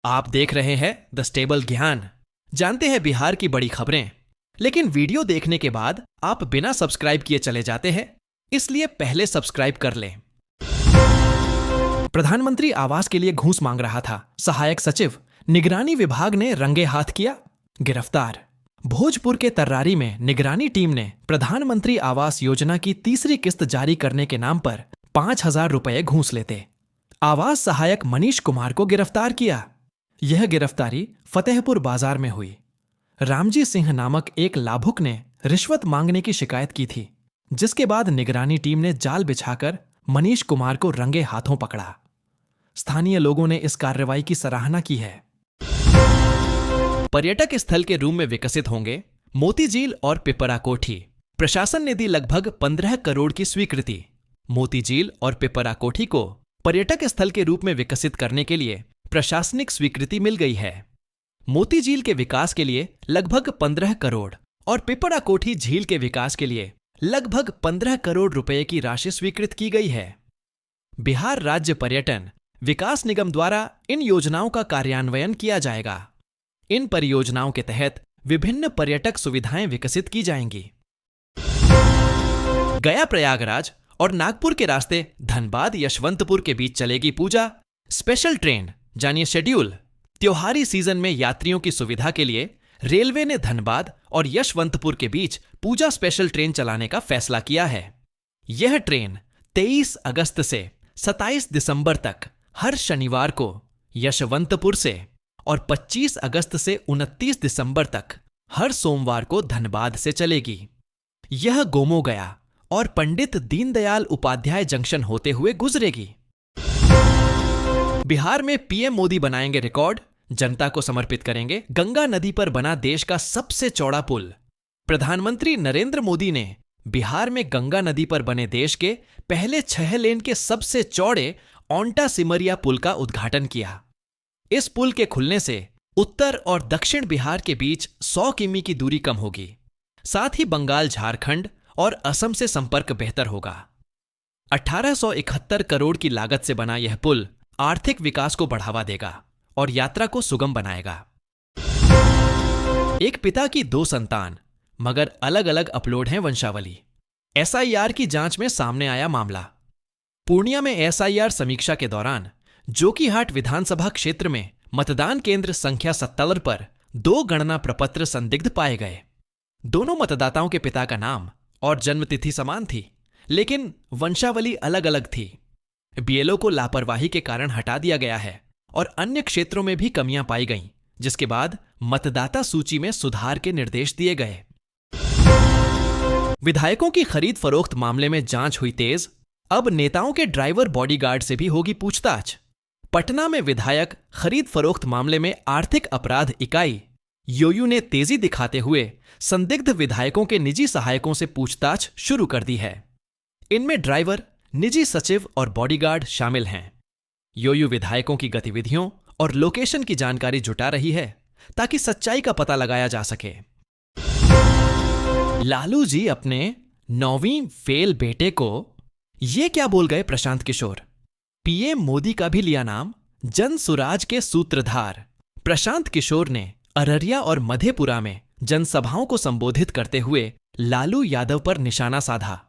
आप देख रहे हैं द स्टेबल ज्ञान। जानते हैं बिहार की बड़ी खबरें, लेकिन वीडियो देखने के बाद आप बिना सब्सक्राइब किए चले जाते हैं, इसलिए पहले सब्सक्राइब कर लें। प्रधानमंत्री आवास के लिए घूस मांग रहा था सहायक सचिव, निगरानी विभाग ने रंगे हाथ किया गिरफ्तार। भोजपुर के तर्रारी में निगरानी टीम ने प्रधानमंत्री आवास योजना की तीसरी किस्त जारी करने के नाम पर 5,000 रुपए घूस लेते आवास सहायक मनीष कुमार को गिरफ्तार किया। यह गिरफ्तारी फतेहपुर बाजार में हुई। रामजी सिंह नामक एक लाभुक ने रिश्वत मांगने की शिकायत की थी, जिसके बाद निगरानी टीम ने जाल बिछाकर मनीष कुमार को रंगे हाथों पकड़ा। स्थानीय लोगों ने इस कार्रवाई की सराहना की है। पर्यटक स्थल के रूप में विकसित होंगे मोती झील और पिपरा कोठी। प्रशासन ने दी लगभग 15 करोड़ की स्वीकृति। मोती झील और पिपरा कोठी को पर्यटक स्थल के रूप में विकसित करने के लिए प्रशासनिक स्वीकृति मिल गई है। मोती झील के विकास के लिए लगभग 15 करोड़ और पिपरा कोठी झील के विकास के लिए लगभग 15 करोड़ रुपए की राशि स्वीकृत की गई है। बिहार राज्य पर्यटन विकास निगम द्वारा इन योजनाओं का कार्यान्वयन किया जाएगा। इन परियोजनाओं के तहत विभिन्न पर्यटक सुविधाएं विकसित की जाएंगी। गया प्रयागराज और नागपुर के रास्ते धनबाद यशवंतपुर के बीच चलेगी पूजा स्पेशल ट्रेन। जानिए शेड्यूल। त्योहारी सीजन में यात्रियों की सुविधा के लिए रेलवे ने धनबाद और यशवंतपुर के बीच पूजा स्पेशल ट्रेन चलाने का फैसला किया है। यह ट्रेन 23 अगस्त से 27 दिसंबर तक हर शनिवार को यशवंतपुर से और 25 अगस्त से 29 दिसंबर तक हर सोमवार को धनबाद से चलेगी। यह गोमो गया और पंडित दीनदयाल उपाध्याय जंक्शन होते हुए गुजरेगी। बिहार में पीएम मोदी बनाएंगे रिकॉर्ड, जनता को समर्पित करेंगे गंगा नदी पर बना देश का सबसे चौड़ा पुल। प्रधानमंत्री नरेंद्र मोदी ने बिहार में गंगा नदी पर बने देश के पहले 6 लेन के सबसे चौड़े ओंटा सिमरिया पुल का उद्घाटन किया। इस पुल के खुलने से उत्तर और दक्षिण बिहार के बीच 100 किमी की दूरी कम होगी। साथ ही बंगाल, झारखंड और असम से संपर्क बेहतर होगा। 1871 करोड़ की लागत से बना यह पुल आर्थिक विकास को बढ़ावा देगा और यात्रा को सुगम बनाएगा। एक पिता की 2 संतान, मगर अलग अलग अपलोड हैं वंशावली। एसआईआर की जांच में सामने आया मामला। पूर्णिया में एसआईआर समीक्षा के दौरान जोकीहाट विधानसभा क्षेत्र में मतदान केंद्र संख्या 77 पर 2 गणना प्रपत्र संदिग्ध पाए गए। दोनों मतदाताओं के पिता का नाम और जन्मतिथि समान थी, लेकिन वंशावली अलग अलग थी। बीएलओ को लापरवाही के कारण हटा दिया गया है और अन्य क्षेत्रों में भी कमियां पाई गईं, जिसके बाद मतदाता सूची में सुधार के निर्देश दिए गए। विधायकों की खरीद फरोख्त मामले में जांच हुई तेज। अब नेताओं के ड्राइवर बॉडीगार्ड से भी होगी पूछताछ। पटना में विधायक खरीद फरोख्त मामले में आर्थिक अपराध इकाई योयू ने तेजी दिखाते हुए संदिग्ध विधायकों के निजी सहायकों से पूछताछ शुरू कर दी है। इनमें ड्राइवर, निजी सचिव और बॉडीगार्ड शामिल हैं। योयू विधायकों की गतिविधियों और लोकेशन की जानकारी जुटा रही है ताकि सच्चाई का पता लगाया जा सके। लालू जी अपने 9वीं फेल बेटे को ये क्या बोल गए प्रशांत किशोर। पीएम मोदी का भी लिया नाम, जन सुराज के सूत्रधार। प्रशांत किशोर ने अररिया और मधेपुरा में जनसभाओं को संबोधित करते हुए लालू यादव पर निशाना साधा।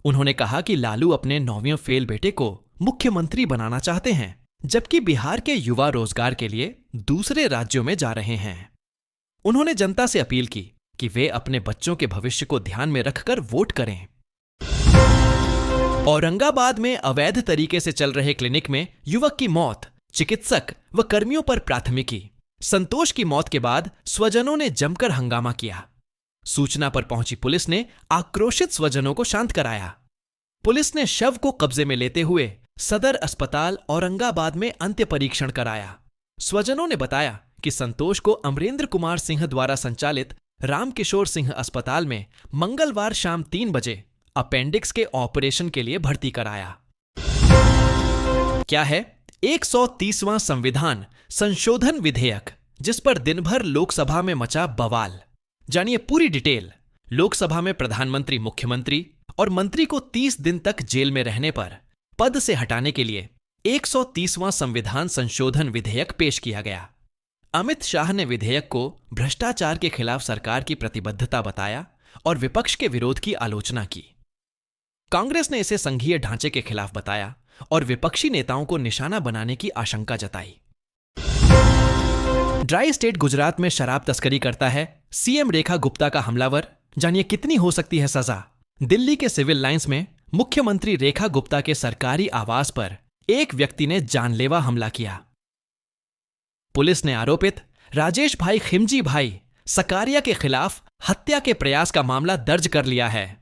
उन्होंने कहा कि लालू अपने 9वीं फेल बेटे को मुख्यमंत्री बनाना चाहते हैं, जबकि बिहार के युवा रोजगार के लिए दूसरे राज्यों में जा रहे हैं। उन्होंने जनता से अपील की कि वे अपने बच्चों के भविष्य को ध्यान में रखकर वोट करें। औरंगाबाद में अवैध तरीके से चल रहे क्लिनिक में युवक की मौत, चिकित्सक व कर्मियों पर प्राथमिकी। संतोष की मौत के बाद स्वजनों ने जमकर हंगामा किया। सूचना पर पहुंची पुलिस ने आक्रोशित स्वजनों को शांत कराया। पुलिस ने शव को कब्जे में लेते हुए सदर अस्पताल औरंगाबाद में अंत्य परीक्षण कराया। स्वजनों ने बताया कि संतोष को अमरेंद्र कुमार सिंह द्वारा संचालित रामकिशोर सिंह अस्पताल में मंगलवार शाम 3 बजे अपेंडिक्स के ऑपरेशन के लिए भर्ती कराया। क्या है 130वां संविधान संशोधन विधेयक, जिस पर दिन भर लोकसभा में मचा बवाल। जानिए पूरी डिटेल। लोकसभा में प्रधानमंत्री, मुख्यमंत्री और मंत्री को 30 दिन तक जेल में रहने पर पद से हटाने के लिए 130वां संविधान संशोधन विधेयक पेश किया गया। अमित शाह ने विधेयक को भ्रष्टाचार के खिलाफ सरकार की प्रतिबद्धता बताया और विपक्ष के विरोध की आलोचना की। कांग्रेस ने इसे संघीय ढांचे के खिलाफ बताया और विपक्षी नेताओं को निशाना बनाने की आशंका जताई। ड्राई स्टेट गुजरात में शराब तस्करी करता है सीएम रेखा गुप्ता का हमलावर, जानिए कितनी हो सकती है सजा। दिल्ली के सिविल लाइंस में मुख्यमंत्री रेखा गुप्ता के सरकारी आवास पर एक व्यक्ति ने जानलेवा हमला किया। पुलिस ने आरोपित राजेश भाई खिमजी भाई सकारिया के खिलाफ हत्या के प्रयास का मामला दर्ज कर लिया है।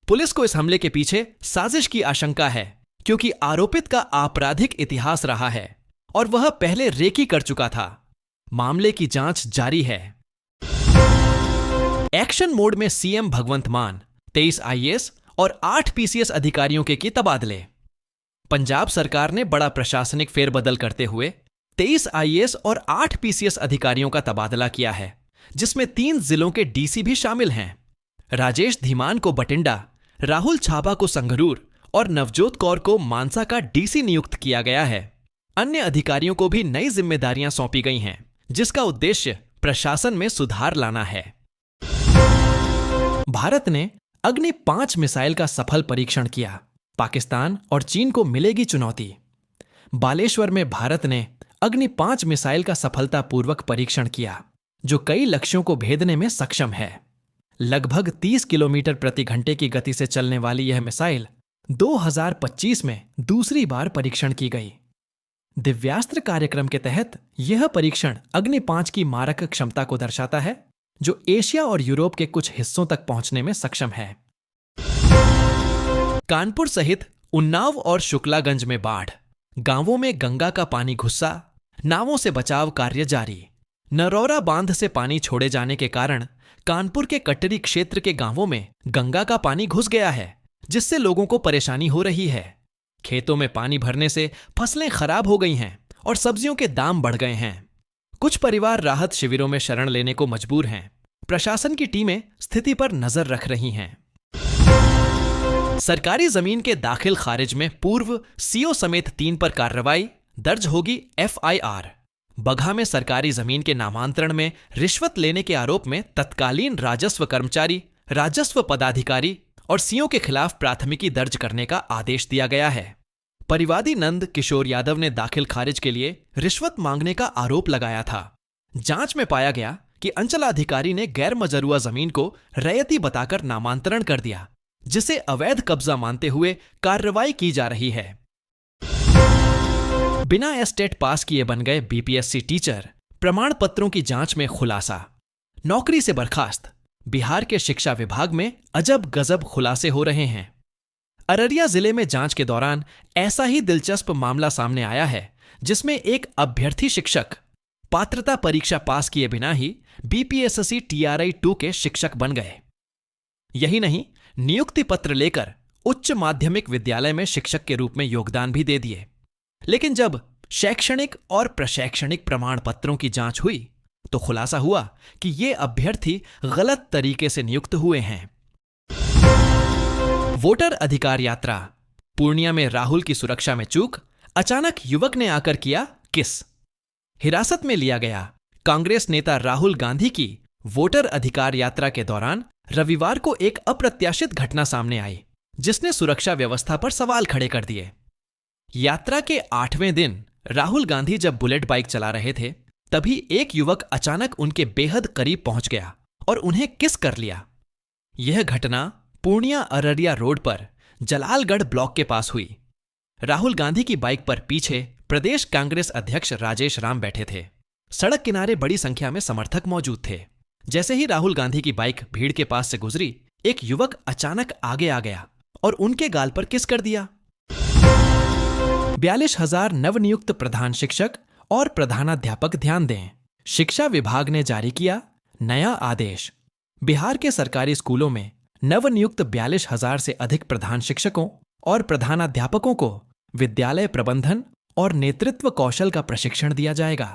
पुलिस को इस हमले के पीछे साजिश की आशंका है क्योंकि आरोपित का आपराधिक इतिहास रहा है और वह पहले रेकी कर चुका था। मामले की जांच जारी है। एक्शन मोड में सीएम भगवंत मान 23 आईएएस और 8 पीसीएस अधिकारियों के तबादले। पंजाब सरकार ने बड़ा प्रशासनिक फेरबदल करते हुए 23 आईएएस और 8 पीसीएस अधिकारियों का तबादला किया है, जिसमें 3 जिलों के डीसी भी शामिल हैं। राजेश धीमान को बठिंडा, राहुल छाबा को संगरूर और नवजोत कौर को मानसा का डीसी नियुक्त किया गया है। अन्य अधिकारियों को भी नई जिम्मेदारियां सौंपी गई हैं, जिसका उद्देश्य प्रशासन में सुधार लाना है। भारत ने अग्नि 5 मिसाइल का सफल परीक्षण किया। पाकिस्तान और चीन को मिलेगी चुनौती। बालेश्वर में भारत ने अग्नि 5 मिसाइल का सफलतापूर्वक परीक्षण किया, जो कई लक्ष्यों को भेदने में सक्षम है। लगभग 30 किलोमीटर प्रति घंटे की गति से चलने वाली यह मिसाइल 2025 में दूसरी बार परीक्षण की गई। दिव्यास्त्र कार्यक्रम के तहत यह परीक्षण अग्नि 5 की मारक क्षमता को दर्शाता है, जो एशिया और यूरोप के कुछ हिस्सों तक पहुंचने में सक्षम है। कानपुर सहित उन्नाव और शुक्लागंज में बाढ़, गांवों में गंगा का पानी घुसा, नावों से बचाव कार्य जारी। नरौरा बांध से पानी छोड़े जाने के कारण कानपुर के कटरी क्षेत्र के गांवों में गंगा का पानी घुस गया है, जिससे लोगों को परेशानी हो रही है। खेतों में पानी भरने से फसलें खराब हो गई हैं और सब्जियों के दाम बढ़ गए हैं। कुछ परिवार राहत शिविरों में शरण लेने को मजबूर हैं। प्रशासन की टीमें स्थिति पर नजर रख रही हैं। सरकारी जमीन के दाखिल खारिज में पूर्व सीओ समेत 3 पर कार्रवाई, दर्ज होगी एफआईआर। बगहा में सरकारी जमीन के नामांतरण में रिश्वत लेने के आरोप में तत्कालीन राजस्व कर्मचारी, राजस्व पदाधिकारी और सीओ के खिलाफ प्राथमिकी दर्ज करने का आदेश दिया गया है। परिवादी नंद किशोर यादव ने दाखिल खारिज के लिए रिश्वत मांगने का आरोप लगाया था। जांच में पाया गया कि अंचलाधिकारी ने गैर मजरूआ जमीन को रैयती बताकर नामांतरण कर दिया, जिसे अवैध कब्जा मानते हुए कार्रवाई की जा रही है। बिना एस्टेट पास किए बन गए बीपीएससी टीचर, प्रमाण पत्रों की जांच में खुलासा। नौकरी से बर्खास्त। बिहार के शिक्षा विभाग में अजब गजब खुलासे हो रहे हैं। अररिया जिले में जांच के दौरान ऐसा ही दिलचस्प मामला सामने आया है, जिसमें एक अभ्यर्थी शिक्षक पात्रता परीक्षा पास किए बिना ही बीपीएससी टीआरआई 2 के शिक्षक बन गए। यही नहीं, नियुक्ति पत्र लेकर उच्च माध्यमिक विद्यालय में शिक्षक के रूप में योगदान भी दे दिए। लेकिन जब शैक्षणिक और प्रशैक्षणिक प्रमाण पत्रों की जांच हुई तो खुलासा हुआ कि ये अभ्यर्थी गलत तरीके से नियुक्त हुए हैं। वोटर अधिकार यात्रा। पूर्णिया में राहुल की सुरक्षा में चूक, अचानक युवक ने आकर किया किस। हिरासत में लिया गया। कांग्रेस नेता राहुल गांधी की वोटर अधिकार यात्रा के दौरान रविवार को एक अप्रत्याशित घटना सामने आई, जिसने सुरक्षा व्यवस्था पर सवाल खड़े कर दिए। यात्रा के 8वें दिन राहुल गांधी जब बुलेट बाइक चला रहे थे, तभी एक युवक अचानक उनके बेहद करीब पहुंच गया और उन्हें किस कर लिया। यह घटना पूर्णिया अररिया रोड पर जलालगढ़ ब्लॉक के पास हुई। राहुल गांधी की बाइक पर पीछे प्रदेश कांग्रेस अध्यक्ष राजेश राम बैठे थे। सड़क किनारे बड़ी संख्या में समर्थक मौजूद थे। जैसे ही राहुल गांधी की बाइक भीड़ के पास से गुजरी, एक युवक अचानक आगे आ गया और उनके गाल पर किस कर दिया। 42,000 नवनियुक्त प्रधान शिक्षक और प्रधानाध्यापक ध्यान दें। शिक्षा विभाग ने जारी किया नया आदेश। बिहार के सरकारी स्कूलों में नवनियुक्त 42,000 से अधिक प्रधान शिक्षकों और प्रधानाध्यापकों को विद्यालय प्रबंधन और नेतृत्व कौशल का प्रशिक्षण दिया जाएगा।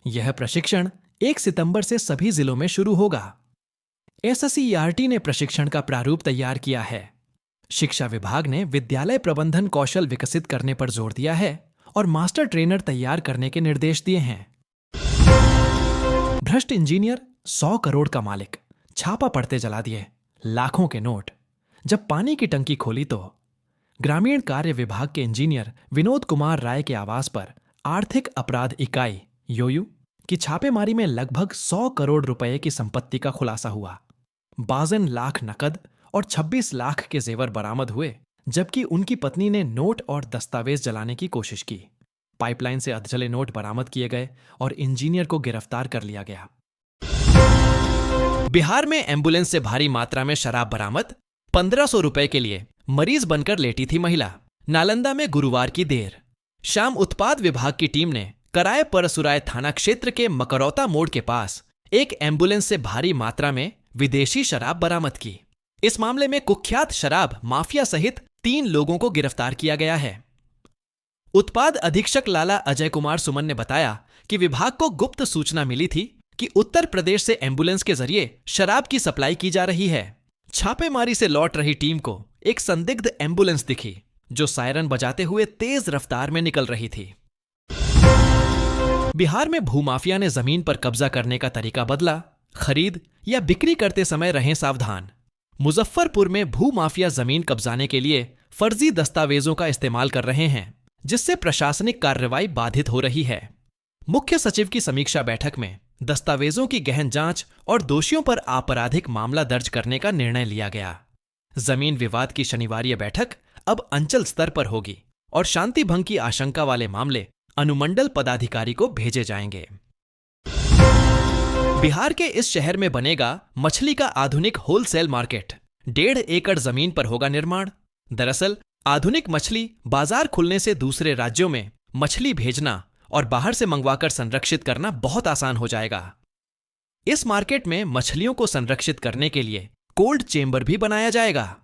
यह प्रशिक्षण 1 सितंबर से सभी जिलों में शुरू होगा। एससीईआरटी ने प्रशिक्षण का प्रारूप तैयार किया है। शिक्षा विभाग ने विद्यालय प्रबंधन कौशल विकसित करने पर जोर दिया है और मास्टर ट्रेनर तैयार करने के निर्देश दिए हैं। भ्रष्ट इंजीनियर 100 करोड़ का मालिक, छापा पड़ते जला दिए लाखों के नोट। जब पानी की टंकी खोली तो ग्रामीण कार्य विभाग के इंजीनियर विनोद कुमार राय के आवास पर आर्थिक अपराध इकाई योयू की छापेमारी में लगभग 100 करोड़ रुपए की संपत्ति का खुलासा हुआ। 52 लाख नकद और 26 लाख के जेवर बरामद हुए, जबकि उनकी पत्नी ने नोट और दस्तावेज जलाने की कोशिश की। पाइपलाइन से अधजले नोट बरामद किए गए और इंजीनियर को गिरफ्तार कर लिया गया। बिहार में एम्बुलेंस से भारी मात्रा में शराब बरामद। 1500 रुपए के लिए मरीज बनकर लेटी थी महिला। नालंदा में गुरुवार की देर शाम उत्पाद विभाग की टीम ने कराय परसुराय थाना क्षेत्र के मकरौता मोड़ के पास एक एम्बुलेंस से भारी मात्रा में विदेशी शराब बरामद की। इस मामले में कुख्यात शराब माफिया सहित 3 लोगों को गिरफ्तार किया गया है। उत्पाद अधीक्षक लाला अजय कुमार सुमन ने बताया कि विभाग को गुप्त सूचना मिली थी कि उत्तर प्रदेश से एम्बुलेंस के जरिए शराब की सप्लाई की जा रही है। छापेमारी से लौट रही टीम को एक संदिग्ध एम्बुलेंस दिखी जो सायरन बजाते हुए तेज रफ्तार में निकल रही थी। बिहार में भूमाफिया ने जमीन पर कब्जा करने का तरीका बदला। खरीद या बिक्री करते समय रहें सावधान। मुजफ्फरपुर में भूमाफिया जमीन कब्जाने के लिए फर्जी दस्तावेजों का इस्तेमाल कर रहे हैं, जिससे प्रशासनिक कार्रवाई बाधित हो रही है। मुख्य सचिव की समीक्षा बैठक में दस्तावेजों की गहन जांच और दोषियों पर आपराधिक मामला दर्ज करने का निर्णय लिया गया। जमीन विवाद की शनिवारीय बैठक अब अंचल स्तर पर होगी और शांति भंग की आशंका वाले मामले अनुमंडल पदाधिकारी को भेजे जाएंगे। बिहार के इस शहर में बनेगा मछली का आधुनिक होलसेल मार्केट। 1.5 एकड़ जमीन पर होगा निर्माण। दरअसल आधुनिक मछली बाजार खुलने से दूसरे राज्यों में मछली भेजना और बाहर से मंगवाकर संरक्षित करना बहुत आसान हो जाएगा। इस मार्केट में मछलियों को संरक्षित करने के लिए कोल्ड चेंबर भी बनाया जाएगा।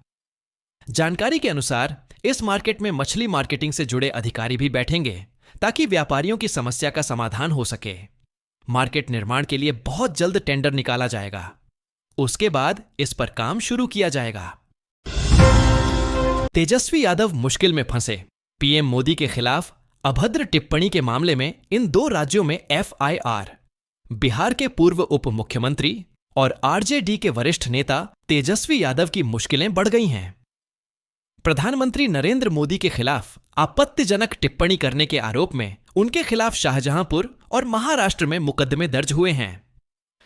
जानकारी के अनुसार इस मार्केट में मछली मार्केटिंग से जुड़े अधिकारी भी बैठेंगे ताकि व्यापारियों की समस्या का समाधान हो सके। मार्केट निर्माण के लिए बहुत जल्द टेंडर निकाला जाएगा। उसके बाद इस पर काम शुरू किया जाएगा। तेजस्वी यादव मुश्किल में फंसे। पीएम मोदी के खिलाफ अभद्र टिप्पणी के मामले में इन 2 राज्यों में एफआईआर। बिहार के पूर्व उप मुख्यमंत्री और आरजेडी के वरिष्ठ नेता तेजस्वी यादव की मुश्किलें बढ़ गई हैं। प्रधानमंत्री नरेंद्र मोदी के खिलाफ आपत्तिजनक टिप्पणी करने के आरोप में उनके खिलाफ शाहजहांपुर और महाराष्ट्र में मुकदमे दर्ज हुए हैं।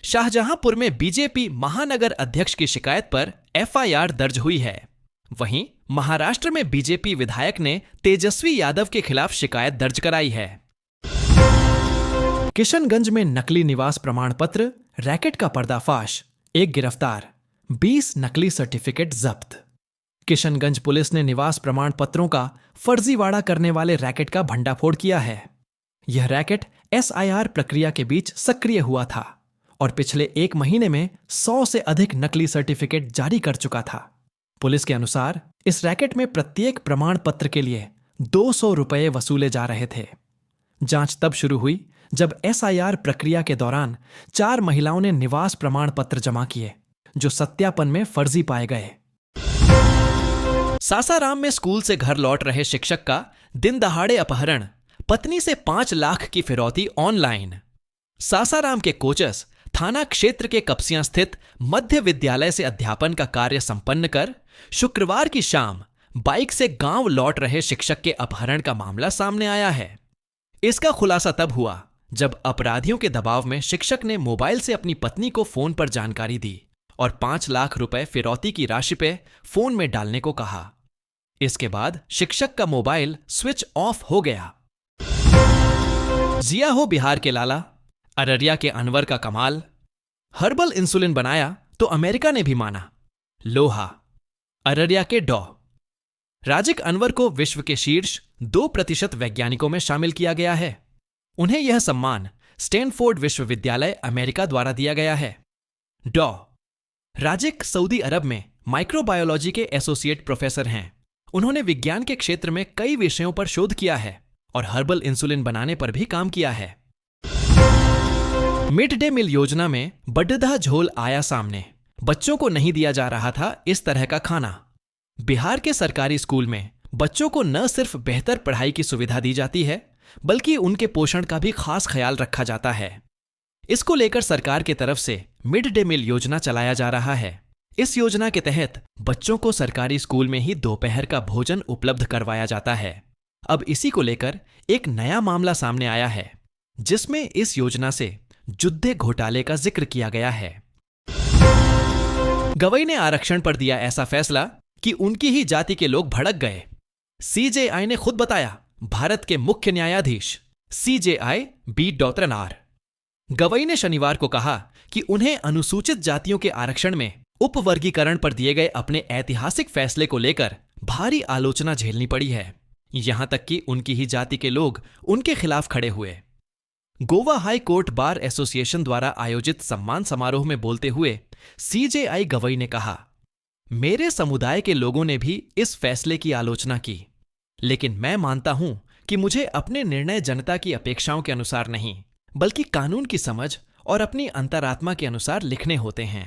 शाहजहांपुर में बीजेपी महानगर अध्यक्ष की शिकायत पर एफआईआर दर्ज हुई है। वहीं महाराष्ट्र में बीजेपी विधायक ने तेजस्वी यादव के खिलाफ शिकायत दर्ज कराई है। किशनगंज में नकली निवास प्रमाण पत्र, रैकेट का पर्दाफाश, एक गिरफ्तार, 20 नकली सर्टिफिकेट जब्त। किशनगंज पुलिस ने निवास प्रमाण पत्रों का फर्जीवाड़ा करने वाले रैकेट का भंडाफोड़ किया है। यह रैकेट एसआईआर प्रक्रिया के बीच सक्रिय हुआ था और पिछले 1 महीने में 100 से अधिक नकली सर्टिफिकेट जारी कर चुका था। पुलिस के अनुसार इस रैकेट में प्रत्येक प्रमाण पत्र के लिए 200 रुपये वसूले जा रहे थे। जांच तब शुरू हुई जब एसआईआर प्रक्रिया के दौरान 4 महिलाओं ने निवास प्रमाण पत्र जमा किए, जो सत्यापन में फर्जी पाए गए। सासाराम में स्कूल से घर लौट रहे शिक्षक का दिन दहाड़े अपहरण, पत्नी से 5 लाख की फिरौती ऑनलाइन। सासाराम के कोचस थाना क्षेत्र के कपसियां स्थित मध्य विद्यालय से अध्यापन का कार्य संपन्न कर शुक्रवार की शाम बाइक से गांव लौट रहे शिक्षक के अपहरण का मामला सामने आया है। इसका खुलासा तब हुआ जब अपराधियों के दबाव में शिक्षक ने मोबाइल से अपनी पत्नी को फोन पर जानकारी दी और 5 लाख रुपए फिरौती की राशि पे फोन में डालने को कहा। इसके बाद शिक्षक का मोबाइल स्विच ऑफ हो गया। जिया हो बिहार के लाला, अररिया के अनवर का कमाल। हर्बल इंसुलिन बनाया तो अमेरिका ने भी माना। लोहा, अररिया के डॉ राजिक अनवर को विश्व के शीर्ष 2% वैज्ञानिकों में शामिल किया गया है। उन्हें यह सम्मान स्टैनफोर्ड विश्वविद्यालय अमेरिका द्वारा दिया गया है। डॉ राजिक सऊदी अरब में माइक्रोबायोलॉजी के एसोसिएट प्रोफेसर हैं। उन्होंने विज्ञान के क्षेत्र में कई विषयों पर शोध किया है और हर्बल इंसुलिन बनाने पर भी काम किया है। मिड डे मील योजना में बड्डा झोल आया सामने। बच्चों को नहीं दिया जा रहा था इस तरह का खाना। बिहार के सरकारी स्कूल में बच्चों को न सिर्फ बेहतर पढ़ाई की सुविधा दी जाती है, बल्कि उनके पोषण का भी खास ख्याल रखा जाता है। इसको लेकर सरकार की तरफ से मिड डे मील योजना चलाया जा रहा है। इस योजना के तहत बच्चों को सरकारी स्कूल में ही दोपहर का भोजन उपलब्ध करवाया जाता है। अब इसी को लेकर एक नया मामला सामने आया है, जिसमें इस योजना से जुद्धे घोटाले का जिक्र किया गया है। गवई ने आरक्षण पर दिया ऐसा फैसला कि उनकी ही जाति के लोग भड़क गए। सीजेआई ने खुद बताया, भारत के मुख्य न्यायाधीश सीजेआई बी डोत्रनार गवई ने शनिवार को कहा कि उन्हें अनुसूचित जातियों के आरक्षण में उपवर्गीकरण पर दिए गए अपने ऐतिहासिक फैसले को लेकर भारी आलोचना झेलनी पड़ी है। यहां तक कि उनकी ही जाति के लोग उनके खिलाफ खड़े हुए। Goa high court bar association द्वारा आयोजित सम्मान समारोह में बोलते हुए सीजेआई गवई ने कहा, मेरे समुदाय के लोगों ने भी इस फैसले की आलोचना की, लेकिन मैं मानता हूं कि मुझे अपने निर्णय जनता की अपेक्षाओं के अनुसार नहीं, बल्कि कानून की समझ और अपनी अंतरात्मा के अनुसार लिखने होते हैं।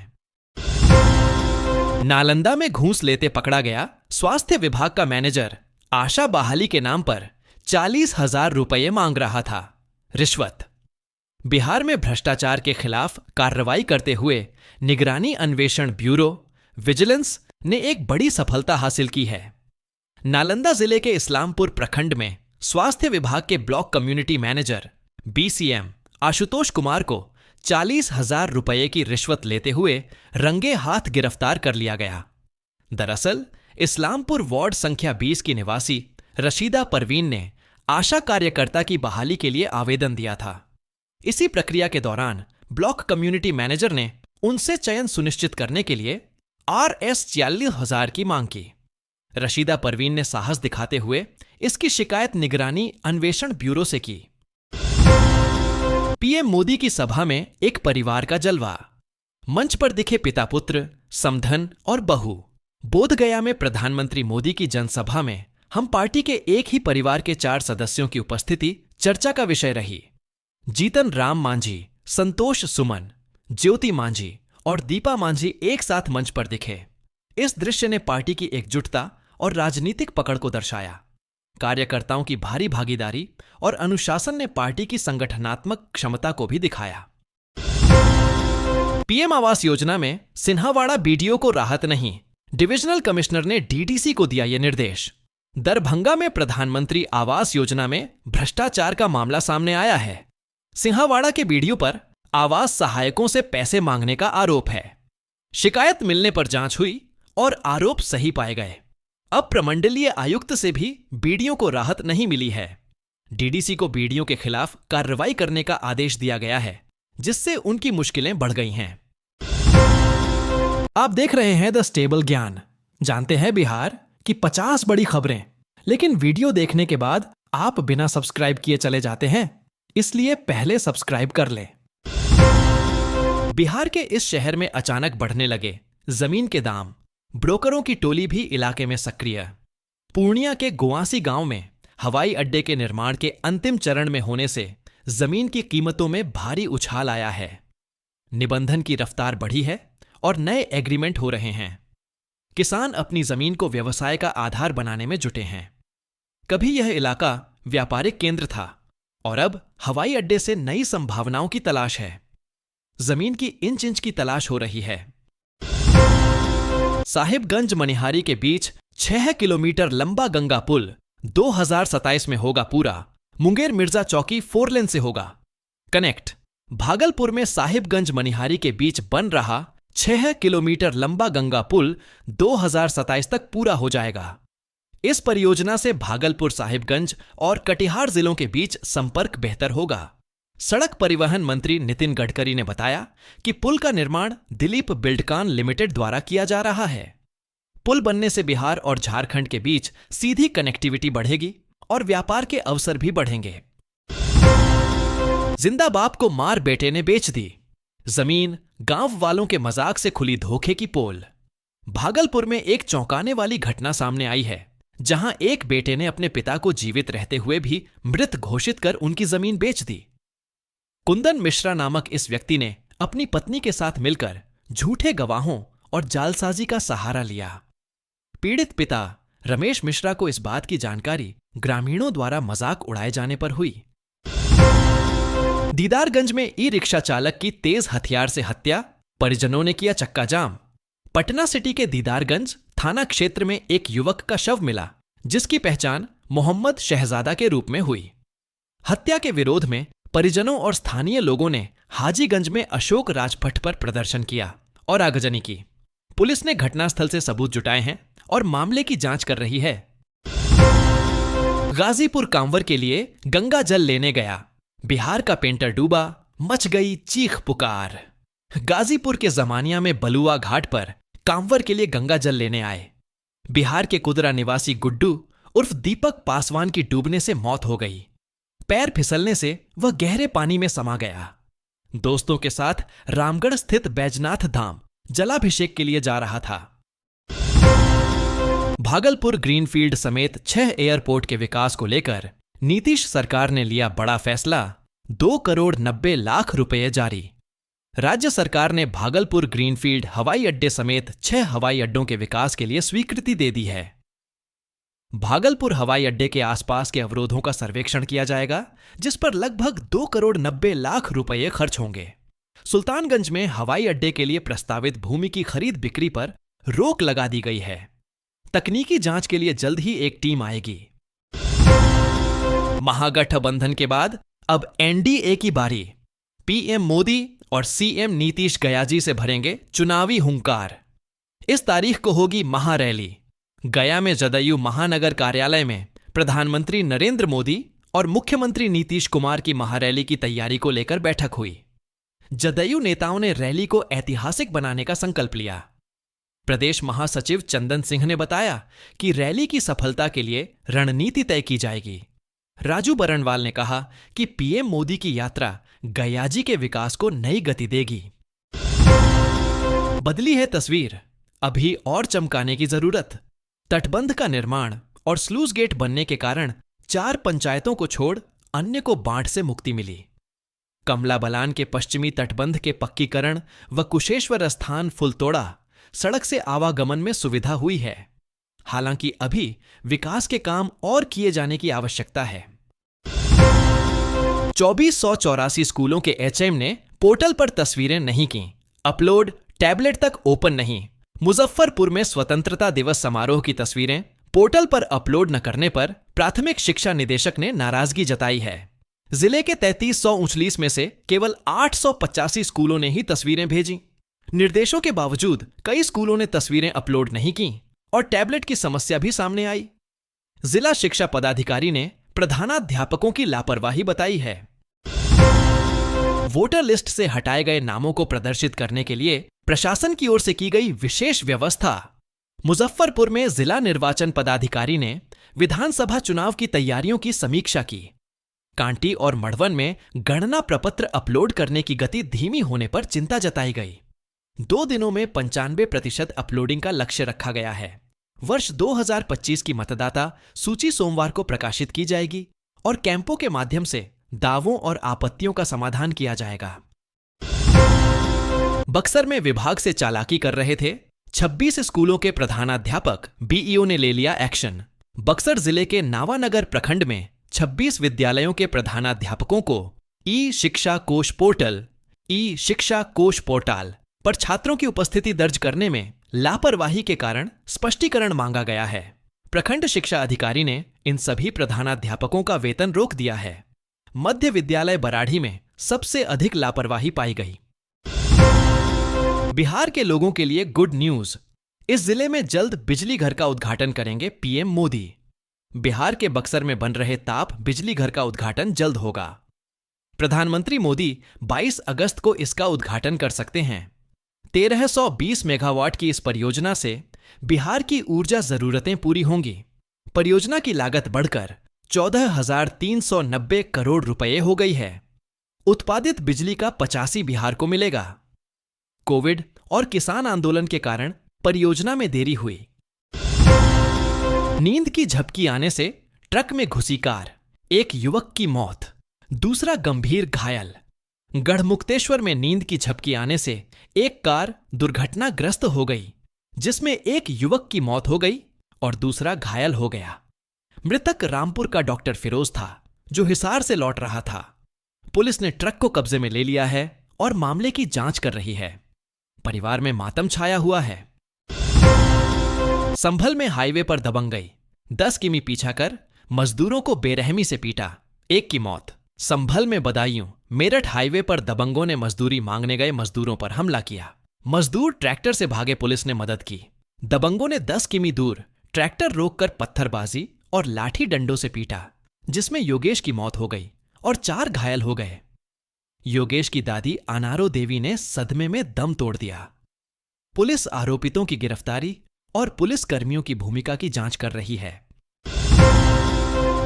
नालंदा में घूस लेते पकड़ा गया स्वास्थ्य विभाग का मैनेजर आशा बहाली के नाम पर 40,000 रुपये मांग रहा था। रिश्वत। बिहार में भ्रष्टाचार के खिलाफ कार्रवाई करते हुए निगरानी अन्वेषण ब्यूरो विजिलेंस ने एक बड़ी सफलता हासिल की है। नालंदा जिले के इस्लामपुर प्रखंड में स्वास्थ्य विभाग के block community manager BCM Ashutosh Kumar को 40,000 रुपये की रिश्वत लेते हुए रंगे हाथ गिरफ्तार कर लिया गया। दरअसल इस्लामपुर वार्ड संख्या 20 की निवासी रशीदा परवीन ने आशा कार्यकर्ता की बहाली के लिए आवेदन दिया था। इसी प्रक्रिया के दौरान ब्लॉक कम्युनिटी मैनेजर ने उनसे चयन सुनिश्चित करने के लिए RS 40,000 की मांग की। रशीदा परवीन ने साहस दिखाते हुए इसकी शिकायत निगरानी अन्वेषण ब्यूरो से की। पीएम मोदी की सभा में एक परिवार का जलवा। मंच पर दिखे पिता पुत्र, समधन और बहू। बोधगया में प्रधानमंत्री मोदी की जनसभा में हम पार्टी के एक ही परिवार के 4 सदस्यों की उपस्थिति चर्चा का विषय रही। जीतन राम मांझी, संतोष सुमन, ज्योति मांझी और दीपा मांझी एक साथ मंच पर दिखे। इस दृश्य ने पार्टी की एकजुटता और राजनीतिक पकड़ को दर्शाया। कार्यकर्ताओं की भारी भागीदारी और अनुशासन ने पार्टी की संगठनात्मक क्षमता को भी दिखाया। पीएम आवास योजना में सिन्हावाड़ा बीडीओ को राहत नहीं, डिविजनल कमिश्नर ने डीडीसी को दिया यह निर्देश। दरभंगा में प्रधानमंत्री आवास योजना में भ्रष्टाचार का मामला सामने आया है। सिन्हावाड़ा के बीडीओ पर आवास सहायकों से पैसे मांगने का आरोप है। शिकायत मिलने पर जांच हुई और आरोप सही पाए गए। अब प्रमंडलीय आयुक्त से भी बीडीओ को राहत नहीं मिली है। डीडीसी को बीडीओ के खिलाफ कार्रवाई करने का आदेश दिया गया है, जिससे उनकी मुश्किलें बढ़ गई हैं। आप देख रहे हैं द स्टेबल ज्ञान। जानते हैं बिहार की 50 बड़ी खबरें, लेकिन वीडियो देखने के बाद आप बिना सब्सक्राइब किए चले जाते हैं, इसलिए पहले सब्सक्राइब कर लें। बिहार के इस शहर में अचानक बढ़ने लगे जमीन के दाम। ब्रोकरों की टोली भी इलाके में सक्रिय। पूर्णिया के गोवासी गांव में हवाई अड्डे के निर्माण के अंतिम चरण में होने से जमीन की कीमतों में भारी उछाल आया है। निबंधन की रफ्तार बढ़ी है और नए एग्रीमेंट हो रहे हैं। किसान अपनी जमीन को व्यवसाय का आधार बनाने में जुटे हैं। कभी यह इलाका व्यापारिक केंद्र था और अब हवाई अड्डे से नई संभावनाओं की तलाश है। जमीन की इंच इंच की तलाश हो रही है। साहिबगंज मनिहारी के बीच 6 किलोमीटर लंबा गंगा पुल 2027 में होगा पूरा। मुंगेर मिर्जा चौकी 4 लेन से होगा कनेक्ट। भागलपुर में साहिबगंज मनिहारी के बीच बन रहा 6 किलोमीटर लंबा गंगा पुल 2027 तक पूरा हो जाएगा। इस परियोजना से भागलपुर, साहिबगंज और कटिहार जिलों के बीच संपर्क बेहतर होगा। सड़क परिवहन मंत्री नितिन गडकरी ने बताया कि पुल का निर्माण दिलीप बिल्डकॉन लिमिटेड द्वारा किया जा रहा है। पुल बनने से बिहार और झारखंड के बीच सीधी कनेक्टिविटी बढ़ेगी और व्यापार के अवसर भी बढ़ेंगे। जिंदा बाप को मार बेटे ने बेच दी। जमीन, गांव वालों के मजाक से खुली धोखे की पोल। भागलपुर में एक चौंकाने वाली घटना सामने आई है, जहां एक बेटे ने अपने पिता को जीवित रहते हुए भी मृत घोषित कर उनकी जमीन बेच दी। कुंदन मिश्रा नामक इस व्यक्ति ने अपनी पत्नी के साथ मिलकर झूठे गवाहों और जालसाजी का सहारा लिया। पीड़ित पिता रमेश मिश्रा को इस बात की जानकारी ग्रामीणों द्वारा मजाक उड़ाए जाने पर हुई। दीदारगंज में ई रिक्शा चालक की तेज हथियार से हत्या, परिजनों ने किया चक्का जाम। पटना सिटी के दीदारगंज थाना क्षेत्र में एक युवक का शव मिला, जिसकी पहचान मोहम्मद शहजादा के रूप में हुई। हत्या के विरोध में परिजनों और स्थानीय लोगों ने हाजीगंज में अशोक राजपथ पर प्रदर्शन किया और आगजनी की। पुलिस ने घटनास्थल से सबूत जुटाए हैं और मामले की जांच कर रही है। गाजीपुर कांवर के लिए गंगा जल लेने गया, बिहार का पेंटर डूबा, मच गई चीख पुकार। गाजीपुर के जमानिया में बलुआ घाट पर कांवर के लिए गंगा जल लेने आए। बिहार के कुदरा निवासी गुड्डू उर्फ दीपक पासवान की डूबने से मौत हो गई। पैर फिसलने से वह गहरे पानी में समा गया। दोस्तों के साथ रामगढ़ स्थित बैजनाथ धाम जलाभिषेक के लिए जा रहा था। भागलपुर ग्रीनफील्ड समेत 6 एयरपोर्ट के विकास को लेकर नीतीश सरकार ने लिया बड़ा फैसला, 2 करोड़ 90 लाख रुपए जारी। राज्य सरकार ने भागलपुर ग्रीनफील्ड हवाई अड्डे समेत 6 हवाई अड्डों के विकास के लिए स्वीकृति दे दी है। भागलपुर हवाई अड्डे के आसपास के अवरोधों का सर्वेक्षण किया जाएगा, जिस पर लगभग 2 करोड़ 90 लाख रुपए खर्च होंगे। सुल्तानगंज में हवाई अड्डे के लिए प्रस्तावित भूमि की खरीद बिक्री पर रोक लगा दी गई है। तकनीकी जांच के लिए जल्द ही एक टीम आएगी। महागठबंधन के बाद अब एनडीए की बारी। पीएम मोदी और सीएम नीतीश गयाजी से भरेंगे चुनावी हुंकार। इस तारीख को होगी महारैली। गया में जदयू महानगर कार्यालय में प्रधानमंत्री नरेंद्र मोदी और मुख्यमंत्री नीतीश कुमार की महारैली की तैयारी को लेकर बैठक हुई। जदयू नेताओं ने रैली को ऐतिहासिक बनाने का संकल्प लिया। प्रदेश महासचिव चंदन सिंह ने बताया कि रैली की सफलता के लिए रणनीति तय की जाएगी। राजू बरनवाल ने कहा कि पीएम मोदी की यात्रा गयाजी के विकास को नई गति देगी। बदली है तस्वीर, अभी और चमकाने की जरूरत। तटबंध का निर्माण और स्लूज गेट बनने के कारण 4 पंचायतों को छोड़ अन्य को बाढ़ से मुक्ति मिली। कमला बलान के पश्चिमी तटबंध के पक्कीकरण व कुशेश्वर स्थान फुलतोड़ा सड़क से आवागमन में सुविधा हुई है। हालांकि अभी विकास के काम और किए जाने की आवश्यकता है। 2484 स्कूलों के एचएम ने पोर्टल पर तस्वीरें नहीं की, अपलोड टैबलेट तक ओपन नहीं। मुजफ्फरपुर में स्वतंत्रता दिवस समारोह की तस्वीरें पोर्टल पर अपलोड न करने पर प्राथमिक शिक्षा निदेशक ने नाराजगी जताई है। जिले के 3339 में से केवल 885 स्कूलों ने ही तस्वीरें भेजी। निर्देशों के बावजूद कई स्कूलों ने तस्वीरें अपलोड नहीं की और टैबलेट की समस्या भी सामने आई। जिला शिक्षा पदाधिकारी ने प्रधानाध्यापकों की लापरवाही बताई है। वोटर लिस्ट से हटाए गए नामों को प्रदर्शित करने के लिए प्रशासन की ओर से की गई विशेष व्यवस्था। मुजफ्फरपुर में जिला निर्वाचन पदाधिकारी ने विधानसभा चुनाव की तैयारियों की समीक्षा की। कांटी और मढ़वन में गणना प्रपत्र अपलोड करने की गति धीमी होने पर चिंता जताई गई। 2 दिनों में 95% अपलोडिंग का लक्ष्य रखा गया है। वर्ष 2025 की मतदाता सूची सोमवार को प्रकाशित की जाएगी और कैंपों के माध्यम से दावों और आपत्तियों का समाधान किया जाएगा। बक्सर में विभाग से चालाकी कर रहे थे 26 स्कूलों के प्रधानाध्यापक, बीईओ ने ले लिया एक्शन। बक्सर जिले के नावानगर प्रखंड में 26 विद्यालयों के प्रधानाध्यापकों को ई शिक्षा कोष पोर्टल पर छात्रों की उपस्थिति दर्ज करने में लापरवाही के कारण स्पष्टीकरण मांगा गया है। प्रखंड शिक्षा अधिकारी ने इन सभी प्रधानाध्यापकों का वेतन रोक दिया है। मध्य विद्यालय बराढ़ी में सबसे अधिक लापरवाही पाई गई। बिहार के लोगों के लिए गुड न्यूज, इस जिले में जल्द बिजली घर का उद्घाटन करेंगे पीएम मोदी। बिहार के बक्सर में बन रहे ताप बिजली घर का उद्घाटन जल्द होगा। प्रधानमंत्री मोदी 22 अगस्त को इसका उद्घाटन कर सकते हैं। 1320 मेगावाट की इस परियोजना से बिहार की ऊर्जा जरूरतें पूरी होंगी। परियोजना की लागत बढ़कर 14,390 करोड़ रुपए हो गई है। उत्पादित बिजली का 85 बिहार को मिलेगा। कोविड और किसान आंदोलन के कारण परियोजना में देरी हुई। नींद की झपकी आने से ट्रक में घुसी कार, एक युवक की मौत, दूसरा गंभीर घायल। गढ़मुक्तेश्वर में नींद की झपकी आने से एक कार दुर्घटनाग्रस्त हो गई, जिसमें एक युवक की मौत हो गई और दूसरा घायल हो गया। मृतक रामपुर का डॉक्टर फिरोज था, जो हिसार से लौट रहा था। पुलिस ने ट्रक को कब्जे में ले लिया है और मामले की जांच कर रही है। परिवार में मातम छाया हुआ है। संभल में हाईवे पर दबंगई, 10 किमी पीछा कर मजदूरों को बेरहमी से पीटा, 1 की मौत। संभल में बदायूं मेरठ हाईवे पर दबंगों ने मजदूरी मांगने गए मजदूरों पर हमला किया। मजदूर ट्रैक्टर से भागे, पुलिस ने मदद की। दबंगों ने 10 किमी दूर ट्रैक्टर रोककर पत्थरबाजी और लाठी डंडों से पीटा, जिसमें योगेश की मौत हो गई और 4 घायल हो गए। योगेश की दादी अनारो देवी ने सदमे में दम तोड़ दिया। पुलिस आरोपितों की गिरफ्तारी और पुलिस कर्मियों की भूमिका की जांच कर रही है।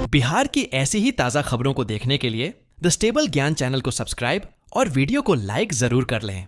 बिहार की ऐसी ही ताजा खबरों को देखने के लिए द स्टेबल ज्ञान चैनल को सब्सक्राइब और वीडियो को लाइक जरूर कर लें।